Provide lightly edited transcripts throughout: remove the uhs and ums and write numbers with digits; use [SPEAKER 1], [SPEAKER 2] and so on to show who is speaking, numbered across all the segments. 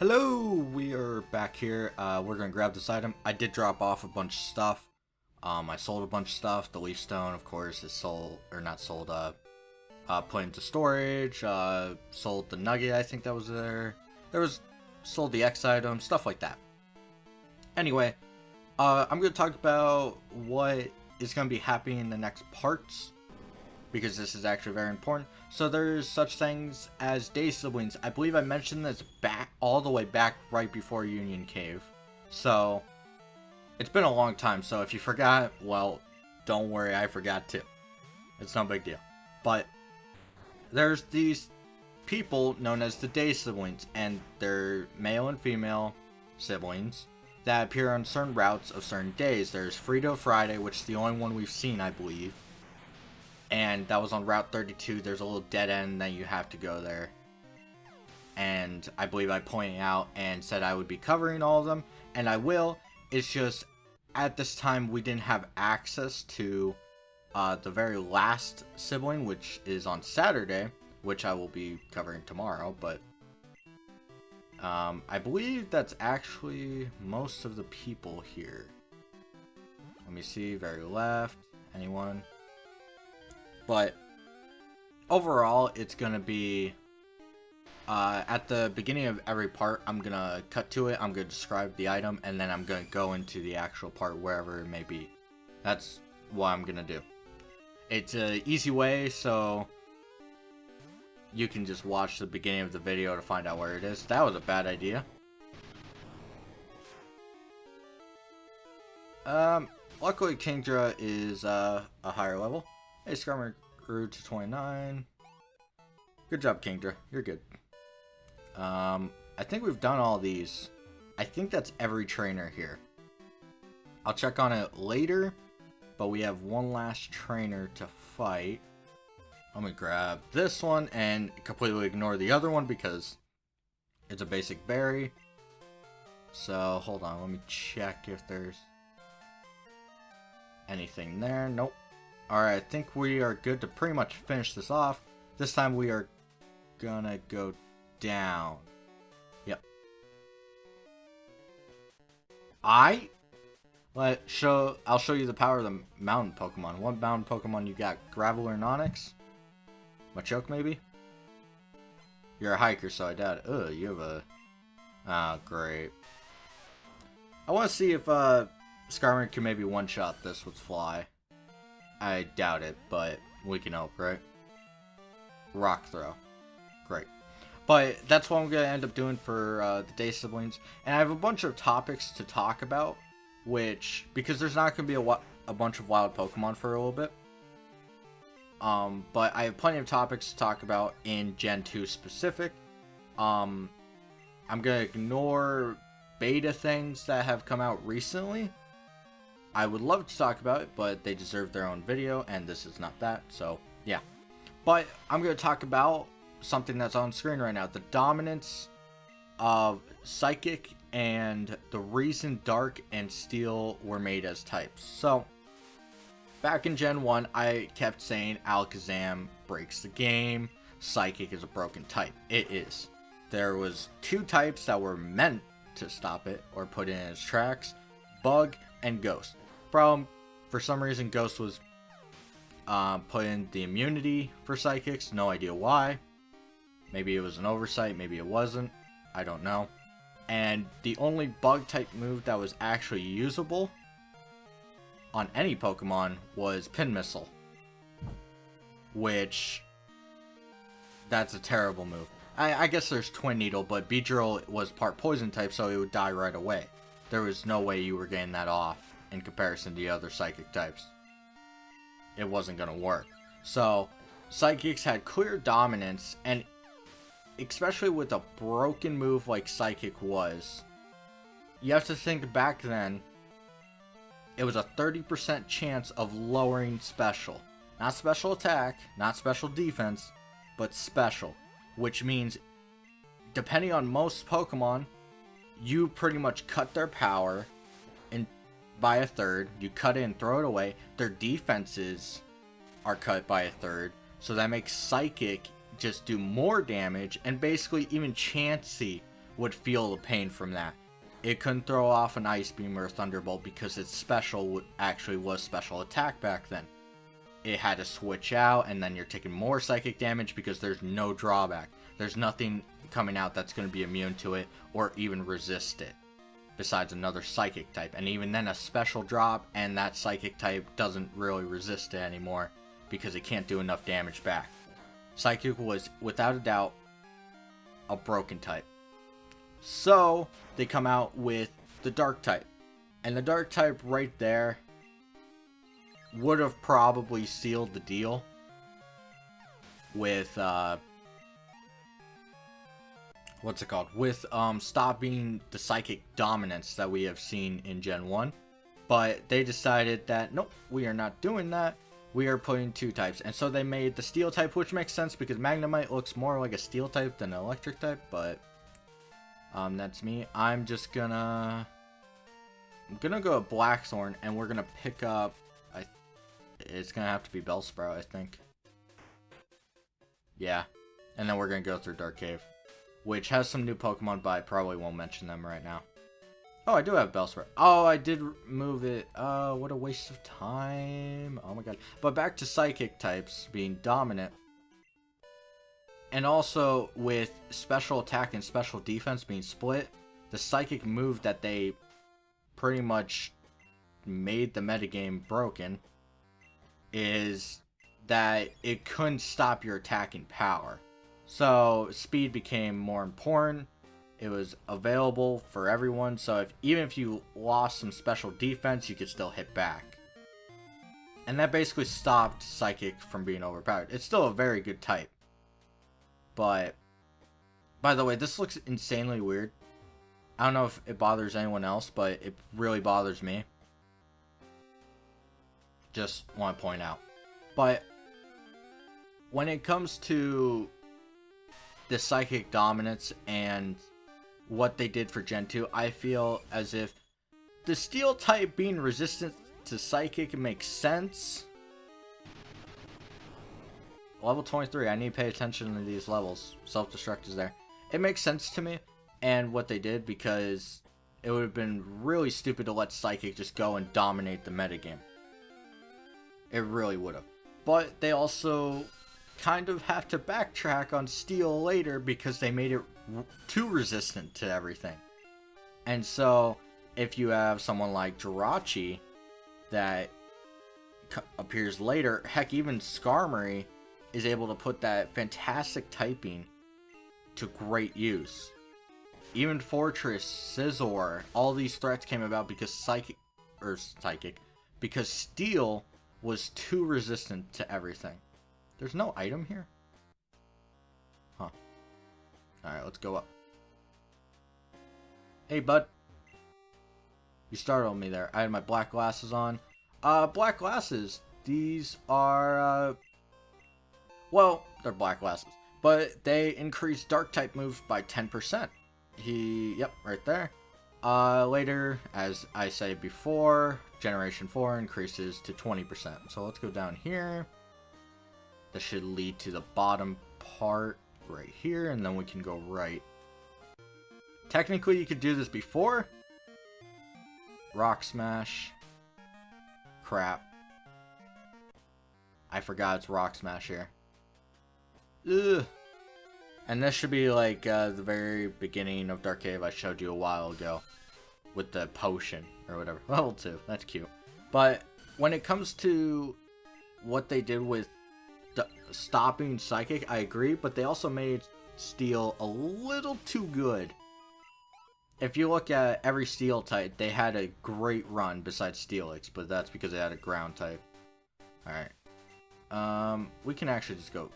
[SPEAKER 1] Hello, we are back here. We're gonna grab this item. I did drop off a bunch of stuff. I sold a bunch of stuff. The leaf stone, of course, is sold or not sold. Put into storage. Sold the nugget. I think that was there. Sold the X item, stuff like that. Anyway, I'm gonna talk about what is gonna be happening in the next parts, because this is actually very important. So there's such things as day siblings. I believe I mentioned this back all the way back right before Union Cave. So it's been a long time, so if you forgot, well, don't worry, I forgot too. It's no big deal. But there's these people known as the day siblings, and they're male and female siblings that appear on certain routes of certain days. There's Frito Friday, which is the only one we've seen, I believe. And that was on Route 32. There's a little dead end that you have to go there. And I believe I pointed out and said I would be covering all of them. And I will. It's just, at this time, we didn't have access to the very last sibling, which is on Saturday, which I will be covering tomorrow. But I believe that's actually most of the people here. Let me see. Very left. Anyone? But overall, it's going to be, at the beginning of every part, I'm going to cut to it, I'm going to describe the item, and then I'm going to go into the actual part wherever it may be. That's what I'm going to do. It's an easy way, so you can just watch the beginning of the video to find out where it is. That was a bad idea. Luckily Kingdra is a higher level. Hey, Skarmory grew to 29. Good job, Kingdra. You're good. I think we've done all these. I think that's every trainer here. I'll check on it later, but we have one last trainer to fight. Let me grab this one and completely ignore the other one because it's a basic berry. So, hold on. Let me check if there's anything there. Nope. Alright, I think we are good to pretty much finish this off. This time we are gonna go down. Yep. I'll show you the power of the mountain Pokemon. What mountain Pokemon you got? Graveler and Onix? Machoke maybe? You're a hiker, so I doubt it. Ugh, you have a... Oh, great. I want to see if Skarmory can maybe one-shot this with Fly. I doubt it, but we can hope, right? Rock Throw. Great. But that's what I'm going to end up doing for the Day Siblings. And I have a bunch of topics to talk about, which, because there's not going to be a bunch of wild Pokemon for a little bit. But I have plenty of topics to talk about in Gen 2 specific. I'm going to ignore beta things that have come out recently. I would love to talk about it, but they deserve their own video, and this is not that, so yeah. But I'm going to talk about something that's on screen right now. The dominance of Psychic and the reason Dark and Steel were made as types. So, back in Gen 1, I kept saying Alakazam breaks the game. Psychic is a broken type. It is. There was two types that were meant to stop it or put in its tracks. Bug and Ghost. Problem, for some reason Ghost was put in the immunity for Psychics. No idea why. Maybe it was an oversight, maybe it wasn't. I don't know. And the only Bug type move that was actually usable on any Pokemon was Pin Missile. Which, that's a terrible move. I guess there's Twin Needle, but Beedrill was part Poison type, so it would die right away. There was no way you were getting that off in comparison to the other Psychic types. It wasn't going to work. So, Psychics had clear dominance, and especially with a broken move like Psychic was, you have to think back then, it was a 30% chance of lowering special. Not special attack, not special defense, but special. Which means, depending on most Pokemon, you pretty much cut their power by a third. You cut it and throw it away. Their defenses are cut by a third. So that makes Psychic just do more damage and basically even Chansey would feel the pain from that. It couldn't throw off an Ice Beam or a Thunderbolt because its special actually was special attack back then. It had to switch out, and then you're taking more psychic damage because there's no drawback. There's nothing coming out that's going to be immune to it or even resist it, besides another psychic type. And even then, a special drop, and that psychic type doesn't really resist it anymore because it can't do enough damage back. Psychic was, without a doubt, a broken type. So, they come out with the Dark type. And the Dark type right there would have probably sealed the deal with, what's it called? With, stopping the Psychic dominance that we have seen in Gen 1. But they decided that, nope, we are not doing that. We are putting 2 types. And so they made the Steel type, which makes sense because Magnemite looks more like a Steel type than an Electric type, but that's me. I'm gonna go with Blackthorn, and we're gonna pick up, it's gonna have to be Bellsprout, I think. Yeah. And then we're gonna go through Dark Cave, which has some new Pokemon, but I probably won't mention them right now. Oh, I do have Bellsprout. Oh, I did move it. What a waste of time. Oh my god. But back to Psychic types being dominant. And also with special attack and special defense being split, the Psychic move that they pretty much made the metagame broken is that it couldn't stop your attacking power. So speed became more important. It was available for everyone, so even if you lost some special defense, you could still hit back. And that basically stopped Psychic from being overpowered. It's still a very good type. But, by the way, this looks insanely weird. I don't know if it bothers anyone else, but it really bothers me. Just want to point out. But, when it comes to the Psychic dominance and what they did for Gen 2, I feel as if the Steel type being resistant to Psychic makes sense. Level 23, I need to pay attention to these levels. Self-destruct is there. It makes sense to me, and what they did, because it would have been really stupid to let Psychic just go and dominate the metagame. It really would have. But they also kind of have to backtrack on Steel later because they made it too resistant to everything. And so, if you have someone like Jirachi that appears later, heck, even Skarmory is able to put that fantastic typing to great use. Even Fortress, Scizor, all these threats came about because because Steel was too resistant to everything. There's no item here? Huh. Alright, let's go up. Hey, bud. You startled me there. I had my black glasses on. Black glasses. These are, well, they're black glasses. But they increase dark type moves by 10%. Yep, right there. Later, as I said before, Generation 4 increases to 20%. So let's go down here. This should lead to the bottom part right here, and then we can go right. Technically, you could do this before. Rock Smash. Crap. I forgot it's Rock Smash here. Ugh. And this should be like the very beginning of Dark Cave I showed you a while ago. With the potion, or whatever. Level 2, that's cute. But when it comes to what they did with stopping Psychic, I agree, but they also made Steel a little too good. If you look at every Steel type, they had a great run besides Steelix, but that's because they had a ground type. Alright. We can actually just go...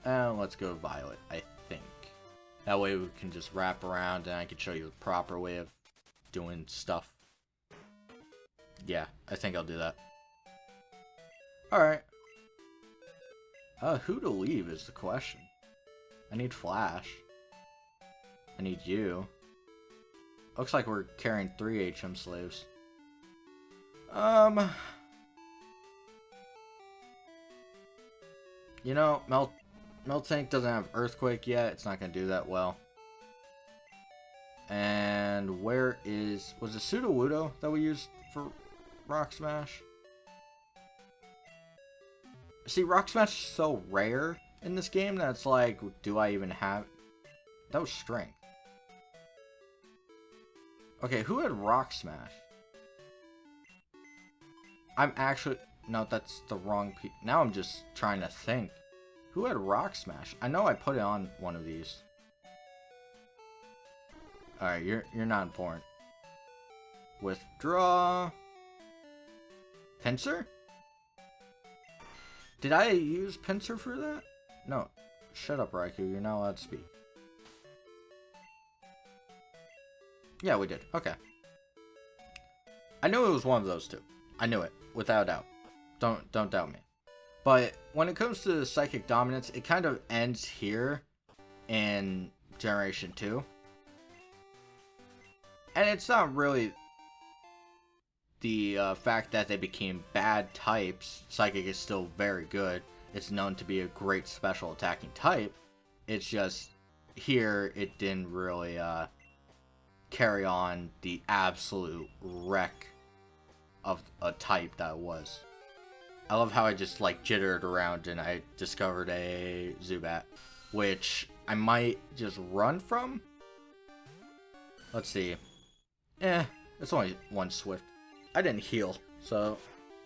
[SPEAKER 1] let's go Violet, I think. That way we can just wrap around and I can show you the proper way of doing stuff. Yeah, I think I'll do that. Alright. Who to leave is the question. I need Flash. I need you. Looks like we're carrying 3 HM slaves. You know, Miltank doesn't have Earthquake yet. It's not going to do that well. And where is... Was it Sudowoodo that we used for Rock Smash? See, Rock Smash is so rare in this game that it's like, do I even have... That was Strength. Okay, who had Rock Smash? I'm actually... No, that's the wrong... Now I'm just trying to think. Who had Rock Smash? I know I put it on one of these. Alright, you're not important. Withdraw. Pinsir? Did I use Pinsir for that? No. Shut up, Raikou. You're not allowed to speak. Yeah, we did. Okay. I knew it was one of those two. I knew it, without a doubt. Don't doubt me. But when it comes to Psychic Dominance, it kind of ends here in Generation 2. And it's not really the fact that they became bad types. Psychic is still very good. It's known to be a great special attacking type. It's just here it didn't really carry on the absolute wreck of a type that was. I love how I just like jittered around and I discovered a Zubat, which I might just run from. Let's see. It's only one Swift. I didn't heal, so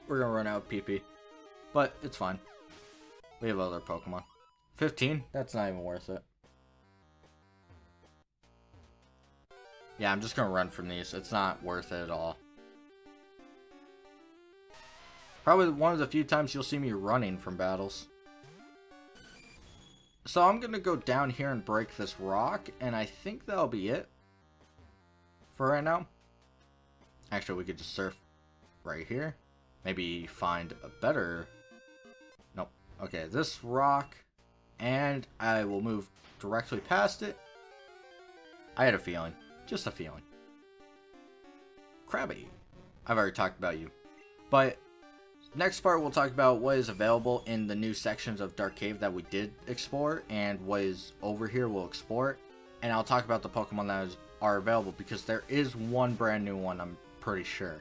[SPEAKER 1] we're gonna run out of PP. But it's fine. We have other Pokemon. 15? That's not even worth it. Yeah, I'm just gonna run from these. It's not worth it at all. Probably one of the few times you'll see me running from battles. So I'm gonna go down here and break this rock, and I think that'll be it for right now. Actually, we could just surf right here. Maybe find a better... Nope. Okay, this rock, and I will move directly past it. I had a feeling. Just a feeling. Krabby. I've already talked about you. But next part, we'll talk about what is available in the new sections of Dark Cave that we did explore, and what is over here we'll explore. And I'll talk about the Pokemon that are available, because there is one brand new one, I'm pretty sure.